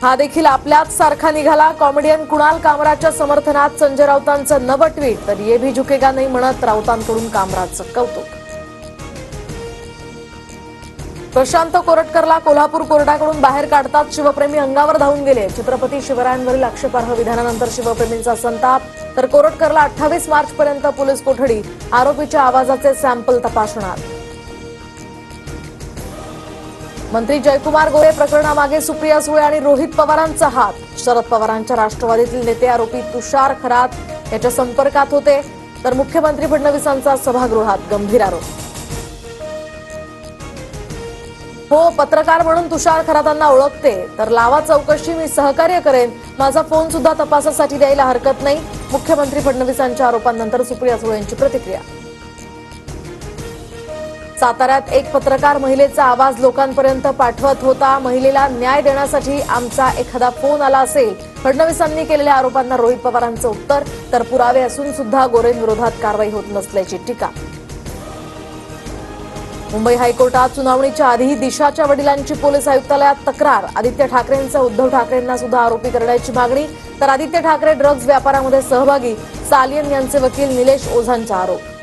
हा देखील आपल्याच सारखा निघाला। कॉमेडियन कुणाल कामराच्या समर्थनात संजय राऊतांचं नवं ट्विट, तर ये भी झुकेगा नाही म्हणत राऊतांकडून कामराचं कौतुक। प्रशांत कोरटकरला कोल्हापूर कोर्टाकडून बाहेर काढतात शिवप्रेमी अंगावर धावून गेले। छत्रपती शिवरायांवरील आक्षेपार्ह विधानानंतर शिवप्रेमींचा संताप, तर कोरटकरला 28 मार्चपर्यंत पोलीस कोठडी, आरोपीच्या आवाजाचे सॅम्पल तपासणार। मंत्री जयकुमार गोरे प्रकरणामागे सुप्रिया सुळे आणि रोहित पवारांचा हात। शरद पवारांच्या राष्ट्रवादीतील नेते आरोपी तुषार खरात याच्या संपर्कात होते, तर मुख्यमंत्री फडणवीसांचा सभागृहात गंभीर आरोप। हो, पत्रकार म्हणून तुषार खरातांना ओळखते, तर लावा चौकशी, मी सहकार्य करेन, माझा फोन सुद्धा तपासासाठी द्यायला हरकत नाही। मुख्यमंत्री फडणवीसांच्या आरोपांनंतर सुप्रिया सुळे यांची प्रतिक्रिया। साताऱ्यात एक पत्रकार महिलेचा आवाज लोकांपर्यंत पाठवत होता। महिलेला न्याय देण्यासाठी आमचा एखादा फोन आला असेल। फडणवीसांनी केलेल्या आरोपांना रोहित पवारांचं उत्तर, तर पुरावे असून सुद्धा गोरेंविरोधात कारवाई होत नसल्याची टीका। मुंबई हायकोर्टात सुनावणीच्या आधी दिशाच्या वडिलांची पोलीस आयुक्तालयात तक्रार। आदित्य ठाकरेंचा उद्धव ठाकरेंना सुद्धा आरोपी करण्याची मागणी, तर आदित्य ठाकरे ड्रग्ज व्यापारामध्ये सहभागी, सालियन यांचे वकील निलेश ओझांचा आरोप।